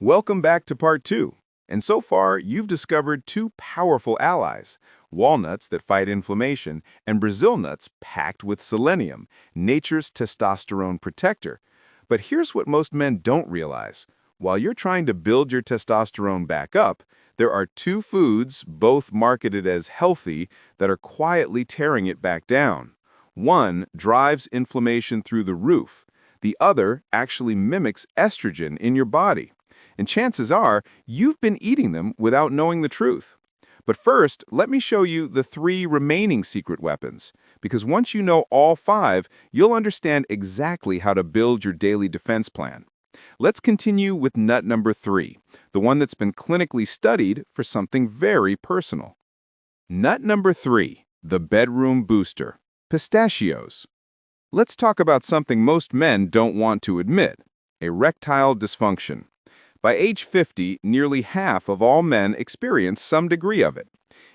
Welcome back to part 2. And so far, you've discovered two powerful allies, walnuts that fight inflammation and Brazil nuts packed with selenium, nature's testosterone protector. But here's what most men don't realize. While you're trying to build your testosterone back up, there are two foods, both marketed as healthy, that are quietly tearing it back down. One drives inflammation through the roof. The other actually mimics estrogen in your body. And chances are, you've been eating them without knowing the truth. But first, let me show you the three remaining secret weapons, because once you know all five, you'll understand exactly how to build your daily defense plan. Let's continue with nut number 3, the one that's been clinically studied for something very personal. Nut number 3, the bedroom booster, pistachios. Let's talk about something most men don't want to admit, erectile dysfunction. By age 50, nearly half of all men experience some degree of it.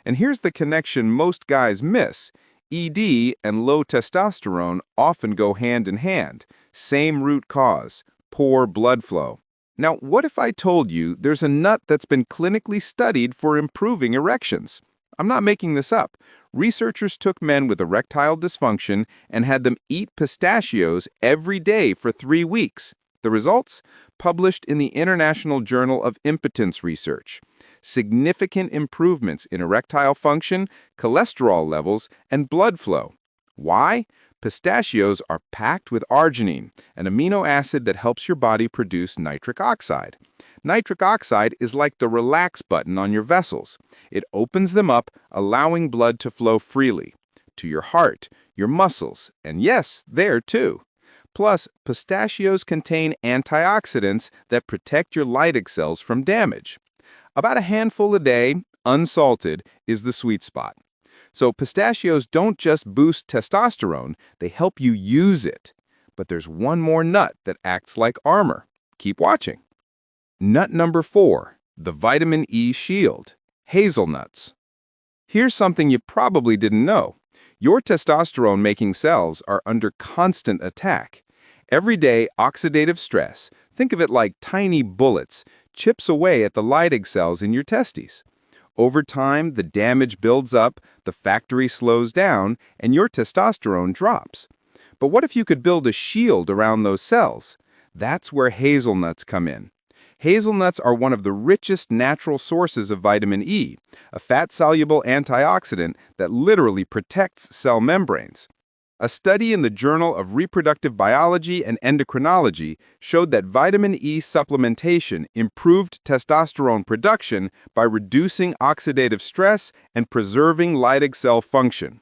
And here's the connection most guys miss. ED and low testosterone often go hand in hand. Same root cause, poor blood flow. Now, what if I told you there's a nut that's been clinically studied for improving erections? I'm not making this up. Researchers took men with erectile dysfunction and had them eat pistachios every day for 3 weeks. The results? Published in the International Journal of Impotence Research. Significant improvements in erectile function, cholesterol levels, and blood flow. Why? Pistachios are packed with arginine, an amino acid that helps your body produce nitric oxide. Nitric oxide is like the relax button on your vessels. It opens them up, allowing blood to flow freely. To your heart, your muscles, and yes, there too. Plus, pistachios contain antioxidants that protect your Leydig cells from damage. About a handful a day, unsalted, is the sweet spot. So pistachios don't just boost testosterone, they help you use it. But there's one more nut that acts like armor. Keep watching. Nut number 4, the vitamin E shield, hazelnuts. Here's something you probably didn't know. Your testosterone-making cells are under constant attack. Everyday oxidative stress, think of it like tiny bullets, chips away at the Leydig cells in your testes. Over time, the damage builds up, the factory slows down, and your testosterone drops. But what if you could build a shield around those cells? That's where hazelnuts come in. Hazelnuts are one of the richest natural sources of vitamin E, a fat-soluble antioxidant that literally protects cell membranes. A study in the Journal of Reproductive Biology and Endocrinology showed that vitamin E supplementation improved testosterone production by reducing oxidative stress and preserving Leydig cell function.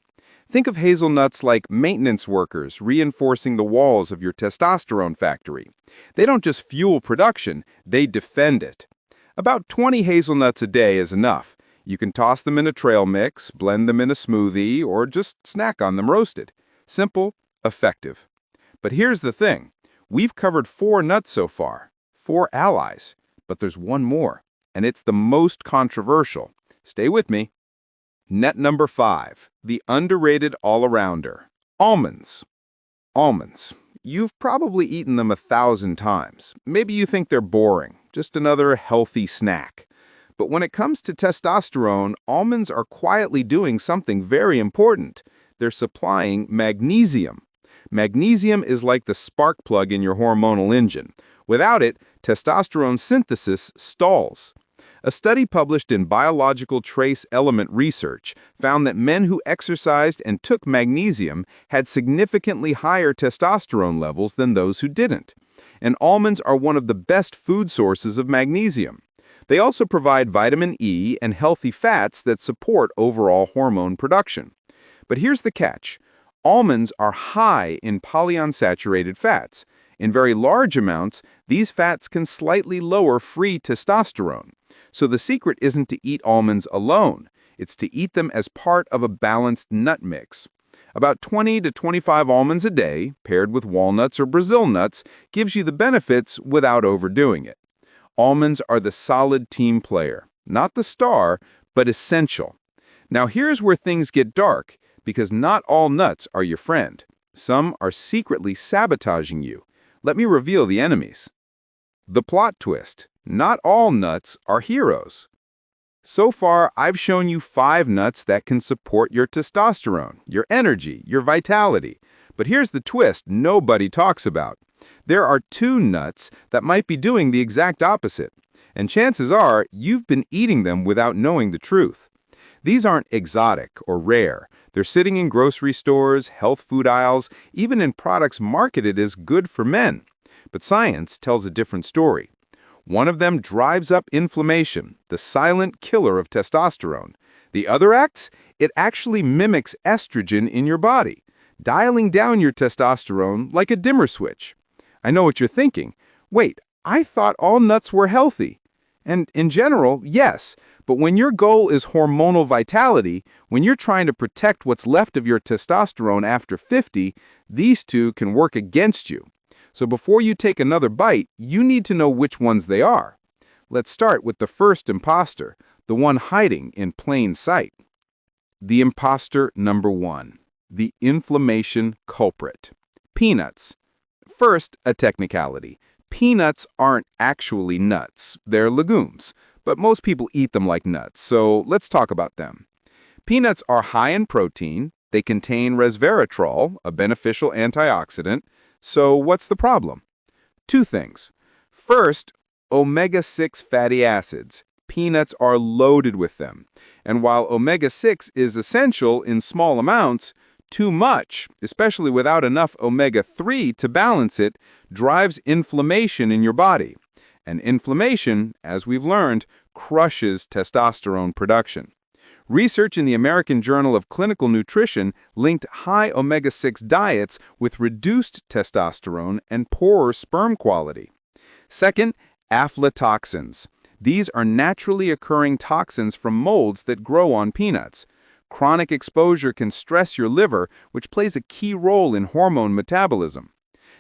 Think of hazelnuts like maintenance workers reinforcing the walls of your testosterone factory. They don't just fuel production, they defend it. About 20 hazelnuts a day is enough. You can toss them in a trail mix, blend them in a smoothie, or just snack on them roasted. Simple, effective. But here's the thing. We've covered 4 nuts so far, 4 allies. But there's one more, and it's the most controversial. Stay with me. Nut number 5, the underrated all-arounder, almonds. Almonds. You've probably eaten them 1,000 times. Maybe you think they're boring, just another healthy snack. But when it comes to testosterone, almonds are quietly doing something very important. They're supplying magnesium. Magnesium is like the spark plug in your hormonal engine. Without it, testosterone synthesis stalls. A study published in Biological Trace Element Research found that men who exercised and took magnesium had significantly higher testosterone levels than those who didn't. And almonds are one of the best food sources of magnesium. They also provide vitamin E and healthy fats that support overall hormone production. But here's the catch. Almonds are high in polyunsaturated fats. In very large amounts, these fats can slightly lower free testosterone. So the secret isn't to eat almonds alone. It's to eat them as part of a balanced nut mix. About 20 to 25 almonds a day, paired with walnuts or Brazil nuts, gives you the benefits without overdoing it. Almonds are the solid team player, not the star, but essential. Now here's where things get dark, because not all nuts are your friend. Some are secretly sabotaging you. Let me reveal the enemies. The plot twist. not all nuts are heroes. So far, I've shown you 5 nuts that can support your testosterone, your energy, your vitality. But here's the twist nobody talks about. There are 2 nuts that might be doing the exact opposite. And chances are you've been eating them without knowing the truth. These aren't exotic or rare. They're sitting in grocery stores, health food aisles, even in products marketed as good for men. But science tells a different story. One of them drives up inflammation, the silent killer of testosterone. The other acts, it actually mimics estrogen in your body, dialing down your testosterone like a dimmer switch. I know what you're thinking. Wait, I thought all nuts were healthy. And in general, yes, but when your goal is hormonal vitality, when you're trying to protect what's left of your testosterone after 50, these 2 can work against you. So before you take another bite, you need to know which ones they are. Let's start with the first imposter, the one hiding in plain sight. The imposter number 1, the inflammation culprit. Peanuts. First, a technicality. Peanuts aren't actually nuts. They're legumes, but most people eat them like nuts, so let's talk about them. Peanuts are high in protein. They contain resveratrol, a beneficial antioxidant. So what's the problem? 2 things. First, omega-6 fatty acids. Peanuts are loaded with them. And while omega-6 is essential in small amounts, too much, especially without enough omega-3 to balance it, drives inflammation in your body. And inflammation, as we've learned, crushes testosterone production. Research in the American Journal of Clinical Nutrition linked high omega-6 diets with reduced testosterone and poorer sperm quality. Second, aflatoxins. These are naturally occurring toxins from molds that grow on peanuts. Chronic exposure can stress your liver, which plays a key role in hormone metabolism.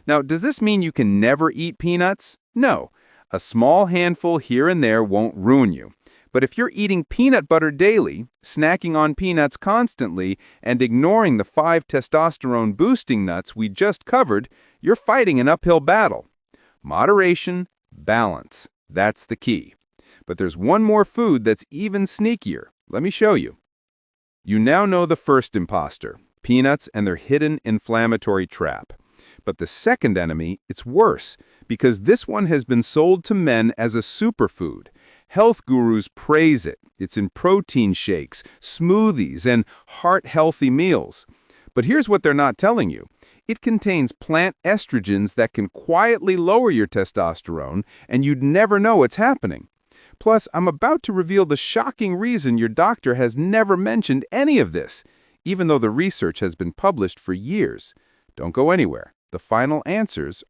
Now, does this mean you can never eat peanuts? No. A small handful here and there won't ruin you. But if you're eating peanut butter daily, snacking on peanuts constantly, and ignoring the 5 testosterone-boosting nuts we just covered, you're fighting an uphill battle. Moderation, balance. That's the key. But there's one more food that's even sneakier. Let me show you. You now know the first imposter, peanuts and their hidden inflammatory trap. But the second enemy, it's worse, because this one has been sold to men as a superfood. Health gurus praise it. It's in protein shakes, smoothies, and heart-healthy meals. But here's what they're not telling you. It contains plant estrogens that can quietly lower your testosterone, and you'd never know it's happening. Plus, I'm about to reveal the shocking reason your doctor has never mentioned any of this, even though the research has been published for years. Don't go anywhere. The final answers